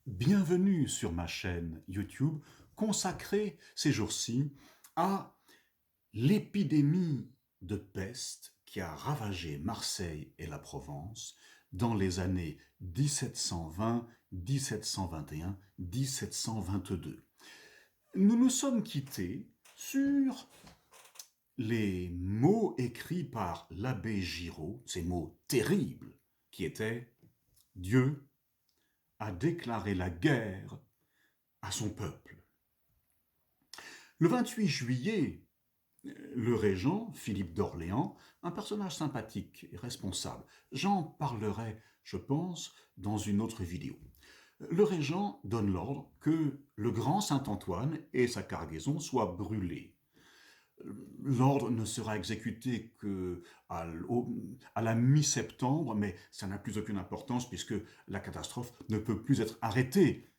Bienvenue sur ma chaîne YouTube consacrée ces jours-ci à l'épidémie de peste qui a ravagé Marseille et la Provence dans les années 1720, 1721, 1722. Nous nous sommes quittés sur les mots écrits par l'abbé Giraud, ces mots terribles qui étaient « Dieu a déclaré la guerre à son peuple ». Le 28 juillet, le régent, Philippe d'Orléans, un personnage sympathique et responsable, j'en parlerai, je pense, dans une autre vidéo. Le régent donne l'ordre que le grand Saint-Antoine et sa cargaison soient brûlés. L'ordre ne sera exécuté qu'à la mi-septembre, mais ça n'a plus aucune importance puisque la catastrophe ne peut plus être arrêtée.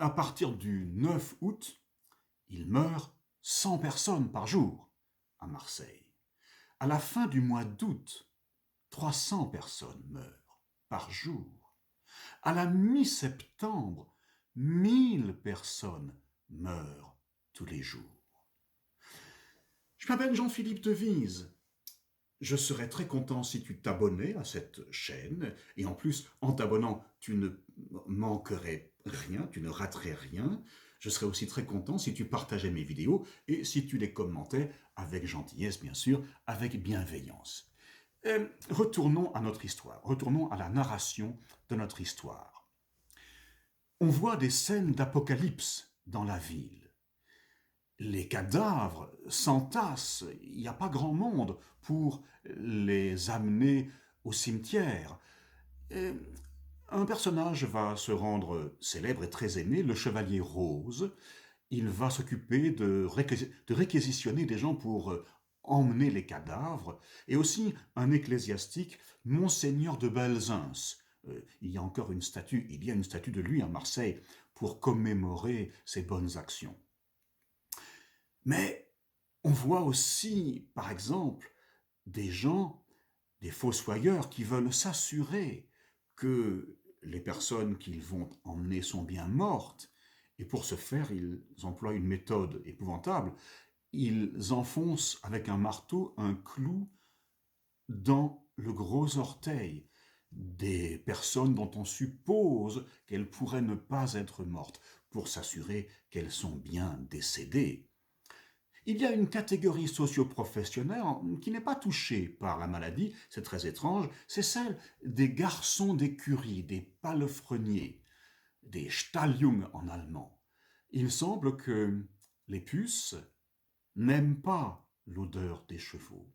À partir du 9 août, il meurt 100 personnes par jour à Marseille. À la fin du mois d'août, 300 personnes meurent par jour. À la mi-septembre, 1000 personnes meurent tous les jours. Je m'appelle Jean-Philippe Devise. Je serais très content si tu t'abonnais à cette chaîne. Et en plus, en t'abonnant, tu ne manquerais rien, tu ne raterais rien. Je serais aussi très content si tu partageais mes vidéos et si tu les commentais avec gentillesse, bien sûr, avec bienveillance. Retournons à notre histoire, retournons à la narration de notre histoire. On voit des scènes d'apocalypse dans la ville. Les cadavres s'entassent, il n'y a pas grand monde pour les amener au cimetière. Et un personnage va se rendre célèbre et très aimé, le chevalier Rose. Il va s'occuper de réquisitionner des gens pour emmener les cadavres, et aussi un ecclésiastique, Monseigneur de Belzins. Il y a une statue de lui à Marseille pour commémorer ses bonnes actions. Mais on voit aussi, par exemple, des gens, des fossoyeurs qui veulent s'assurer que les personnes qu'ils vont emmener sont bien mortes. Et pour ce faire, ils emploient une méthode épouvantable. Ils enfoncent avec un marteau un clou dans le gros orteil des personnes dont on suppose qu'elles pourraient ne pas être mortes, pour s'assurer qu'elles sont bien décédées. Il y a une catégorie socio-professionnelle qui n'est pas touchée par la maladie, c'est très étrange, c'est celle des garçons d'écurie, des palefreniers, des Stalljungen en allemand. Il semble que les puces n'aiment pas l'odeur des chevaux.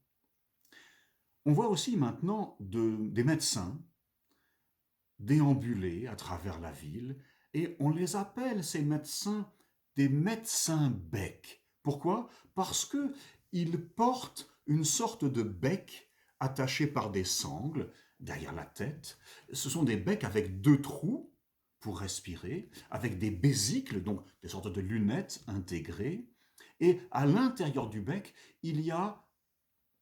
On voit aussi maintenant des médecins déambuler à travers la ville, et on les appelle, ces médecins, des médecins-becs. Pourquoi? Parce qu'ils portent une sorte de bec attaché par des sangles derrière la tête. Ce sont des becs avec 2 trous pour respirer, avec des bésicles, donc des sortes de lunettes intégrées. Et à l'intérieur du bec, il y a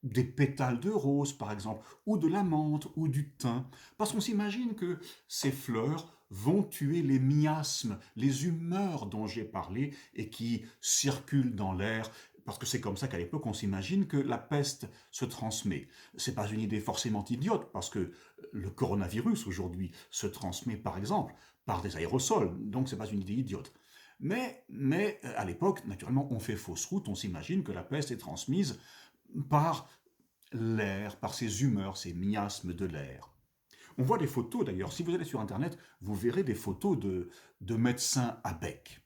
des pétales de rose, par exemple, ou de la menthe, ou du thym, parce qu'on s'imagine que ces fleurs vont tuer les miasmes, les humeurs dont j'ai parlé et qui circulent dans l'air, parce que c'est comme ça qu'à l'époque on s'imagine que la peste se transmet. C'est pas une idée forcément idiote, parce que le coronavirus aujourd'hui se transmet par exemple par des aérosols, donc c'est pas une idée idiote. Mais à l'époque, naturellement, on fait fausse route, on s'imagine que la peste est transmise par l'air, par ses humeurs, ses miasmes de l'air. On voit des photos d'ailleurs, si vous allez sur internet, vous verrez des photos de médecins à bec.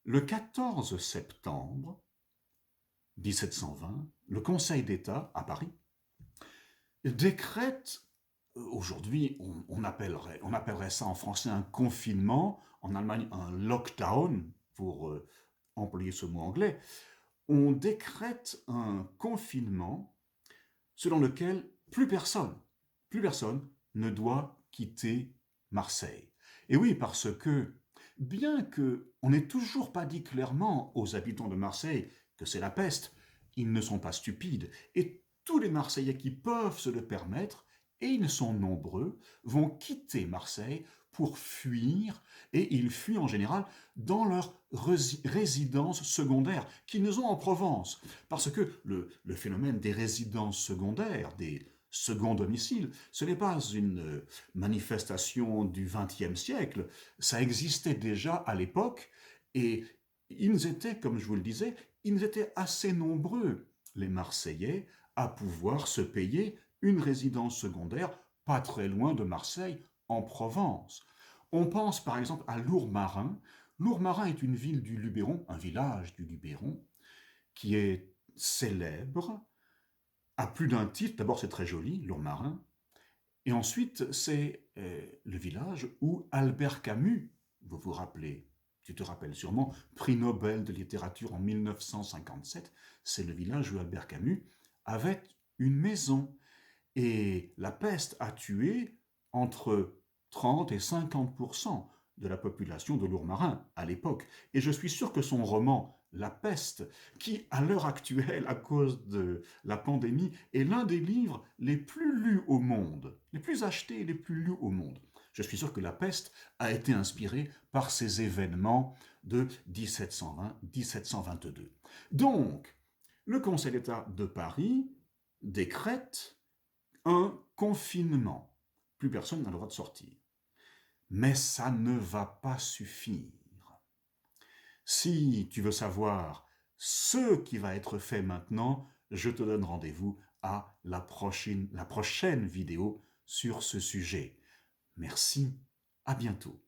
Le 14 septembre 1720, le Conseil d'État à Paris décrète, aujourd'hui on appellerait ça en français un confinement, en Allemagne un lockdown, pour employer ce mot anglais. On décrète un confinement selon lequel plus personne ne doit quitter Marseille. Et oui, parce que, bien qu'on n'ait toujours pas dit clairement aux habitants de Marseille que c'est la peste, ils ne sont pas stupides. Et tous les Marseillais qui peuvent se le permettre, et ils sont nombreux, vont quitter Marseille pour fuir, et ils fuient en général dans leur résidence secondaire qu'ils ont en Provence. Parce que le phénomène des résidences secondaires, des seconds domiciles, ce n'est pas une manifestation du XXe siècle, ça existait déjà à l'époque, et ils étaient, comme je vous le disais, ils étaient assez nombreux, les Marseillais, à pouvoir se payer une résidence secondaire pas très loin de Marseille, en Provence. On pense par exemple à Lourmarin. Lourmarin est une ville du Luberon, un village du Luberon, qui est célèbre, à plus d'un titre. D'abord, c'est très joli, Lourmarin. Et ensuite, c'est le village où Albert Camus, vous vous rappelez, tu te rappelles sûrement, prix Nobel de littérature en 1957, c'est le village où Albert Camus avait une maison. Et la peste a tué entre 30 et 50% de la population de Lourmarin à l'époque. Et je suis sûr que son roman La peste, qui à l'heure actuelle, à cause de la pandémie, est l'un des livres les plus lus au monde, les plus achetés et les plus lus au monde. Je suis sûr que La peste a été inspirée par ces événements de 1720-1722. Donc, le Conseil d'État de Paris décrète un confinement. Plus personne n'a le droit de sortir. Mais ça ne va pas suffire. Si tu veux savoir ce qui va être fait maintenant, je te donne rendez-vous à la prochaine vidéo sur ce sujet. Merci, à bientôt.